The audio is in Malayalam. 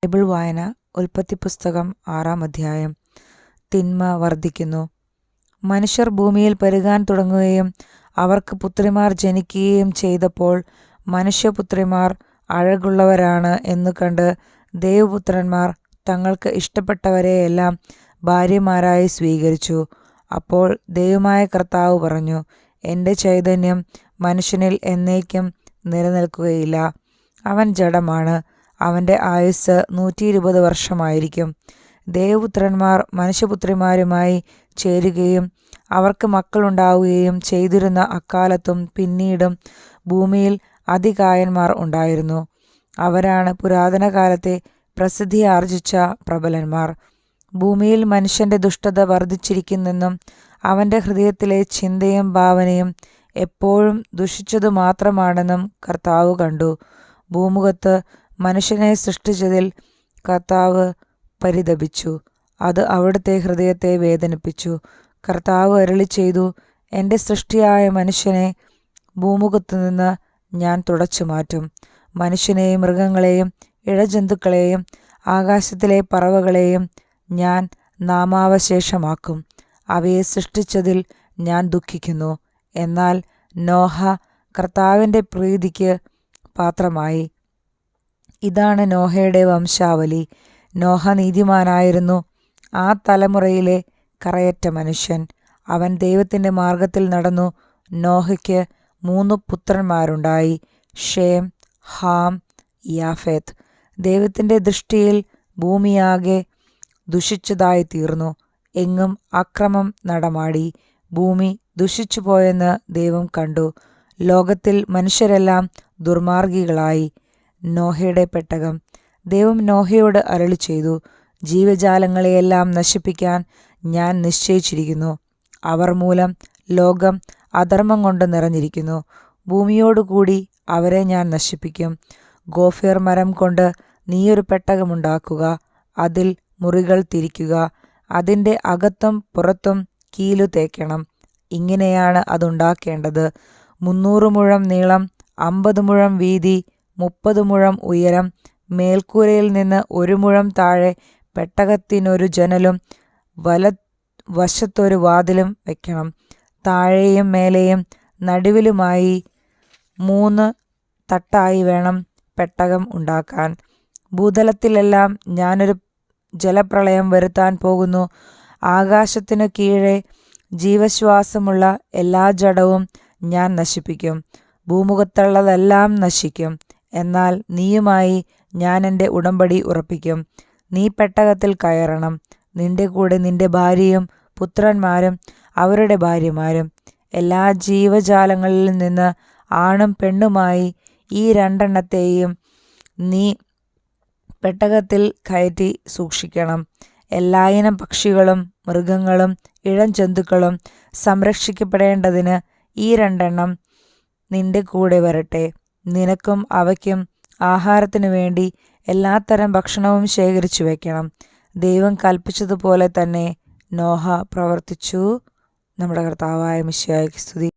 ബൈബിൾ വായന ഉൽപ്പത്തി പുസ്തകം 6-ാം അധ്യായം. തിന്മ വർദ്ധിക്കുന്നു. മനുഷ്യർ ഭൂമിയിൽ പെരുകാൻ തുടങ്ങുകയും അവർക്ക് പുത്രിമാർ ജനിക്കുകയും ചെയ്തപ്പോൾ മനുഷ്യപുത്രിമാർ അഴകുള്ളവരാണ് എന്നു കണ്ട് ദൈവപുത്രന്മാർ തങ്ങൾക്ക് ഇഷ്ടപ്പെട്ടവരെയെല്ലാം ഭാര്യമാരായി സ്വീകരിച്ചു. അപ്പോൾ ദൈവമായ കർത്താവ് പറഞ്ഞു, എൻ്റെ ചൈതന്യം മനുഷ്യനിൽ എന്നേക്കും നിലനിൽക്കുകയില്ല. അവൻ ജഡമാണ്. അവൻ്റെ ആയുസ്സ് 120 വർഷമായിരിക്കും. ദേവപുത്രന്മാർ മനുഷ്യപുത്രിമാരുമായി ചേരുകയും അവർക്ക് മക്കളുണ്ടാവുകയും ചെയ്തിരുന്ന അക്കാലത്തും പിന്നീടും ഭൂമിയിൽ അതികായന്മാർ ഉണ്ടായിരുന്നു. അവരാണ് പുരാതന കാലത്തെ പ്രസിദ്ധി ആർജിച്ച പ്രബലന്മാർ. ഭൂമിയിൽ മനുഷ്യൻ്റെ ദുഷ്ടത വർദ്ധിച്ചിരിക്കുന്നെന്നും അവൻ്റെ ഹൃദയത്തിലെ ചിന്തയും ഭാവനയും എപ്പോഴും ദുഷിച്ചതു മാത്രമാണെന്നും കർത്താവ് കണ്ടു. ഭൂമുഖത്ത് മനുഷ്യനെ സൃഷ്ടിച്ചതിൽ കർത്താവ് പരിതപിച്ചു. അത് അവിടുത്തെ ഹൃദയത്തെ വേദനിപ്പിച്ചു. കർത്താവ് അരുളിച്ചെയ്തു, എൻ്റെ സൃഷ്ടിയായ മനുഷ്യനെ ഭൂമുഖത്തുനിന്ന് ഞാൻ തുടച്ചു മാറ്റും. മനുഷ്യനെയും മൃഗങ്ങളെയും ഇഴജന്തുക്കളെയും ആകാശത്തിലെ പറവകളെയും ഞാൻ നാമാവശേഷമാക്കും. അവയെ സൃഷ്ടിച്ചതിൽ ഞാൻ ദുഃഖിക്കുന്നു. എന്നാൽ നോഹ കർത്താവിൻ്റെ പ്രീതിക്ക് പാത്രമായി. ഇതാണ് നോഹയുടെ വംശാവലി. നോഹ നീതിമാനായിരുന്നു, ആ തലമുറയിലെ കറയറ്റ മനുഷ്യൻ. അവൻ ദൈവത്തിൻ്റെ മാർഗത്തിൽ നടന്നു. നോഹയ്ക്ക് 3 പുത്രന്മാരുണ്ടായി, ഷേം, ഹാം, യാഫേത്ത്. ദൈവത്തിൻ്റെ ദൃഷ്ടിയിൽ ഭൂമിയാകെ ദുഷിച്ചതായി തീർന്നു. എങ്ങും അക്രമം നടമാടി. ഭൂമി ദുഷിച്ചുപോയെന്ന് ദൈവം കണ്ടു. ലോകത്തിൽ മനുഷ്യരെല്ലാം ദുർമാർഗികളായി. നോഹയുടെ പെട്ടകം. ദൈവം നോഹയോട് അരുളിച്ചെയ്തു, ജീവജാലങ്ങളെയെല്ലാം നശിപ്പിക്കാൻ ഞാൻ നിശ്ചയിച്ചിരിക്കുന്നു. അവർ മൂലം ലോകം അധർമ്മം കൊണ്ട് നിറഞ്ഞിരിക്കുന്നു. ഭൂമിയോടുകൂടി അവരെ ഞാൻ നശിപ്പിക്കും. ഗോഫേർ മരം കൊണ്ട് നീയൊരു പെട്ടകമുണ്ടാക്കുക. അതിൽ മുറികൾ തിരിക്കുക. അതിൻ്റെ അകത്തും പുറത്തും കീലു തേക്കണം. ഇങ്ങനെയാണ് അതുണ്ടാക്കേണ്ടത്. 300 മുഴം നീളം, 50 മുഴം വീതി, 30 മുഴം ഉയരം. മേൽക്കൂരയിൽ നിന്ന് 1 മുഴം താഴെ പെട്ടകത്തിനൊരു ജനലും വലവശത്തൊരു വാതിലും വയ്ക്കണം. താഴെയും മേലെയും നടുവിലുമായി 3 തട്ടായി വേണം പെട്ടകം ഉണ്ടാക്കാൻ. ഭൂതലത്തിലെല്ലാം ഞാനൊരു ജലപ്രളയം വരുത്താൻ പോകുന്നു. ആകാശത്തിനു കീഴെ ജീവശ്വാസമുള്ള എല്ലാ ജഡവും ഞാൻ നശിപ്പിക്കും. ഭൂമുഖത്തുള്ളതെല്ലാം നശിക്കും. എന്നാൽ നീയുമായി ഞാൻ എൻ്റെ ഉടമ്പടി ഉറപ്പിക്കും. നീ പെട്ടകത്തിൽ കയറണം. നിന്റെ കൂടെ നിന്റെ ഭാര്യയും പുത്രന്മാരും അവരുടെ ഭാര്യമാരും. എല്ലാ ജീവജാലങ്ങളിൽ നിന്ന് ആണും പെണ്ണുമായി ഈ 2 എണ്ണത്തെയും നീ പെട്ടകത്തിൽ കയറ്റി സൂക്ഷിക്കണം. എല്ലായിനം പക്ഷികളും മൃഗങ്ങളും ഇഴജന്തുക്കളും സംരക്ഷിക്കപ്പെടേണ്ടതിന് ഈ 2 എണ്ണം നിന്റെ കൂടെ വരട്ടെ. നിനക്കും അവയ്ക്കും ആഹാരത്തിനു വേണ്ടി എല്ലാത്തരം ഭക്ഷണവും ശേഖരിച്ചു വയ്ക്കണം. ദൈവം കൽപ്പിച്ചതുപോലെ തന്നെ നോഹ പ്രവർത്തിച്ചു. നമ്മുടെ കർത്താവായ മിശിഹായ്ക്ക് സ്തുതി.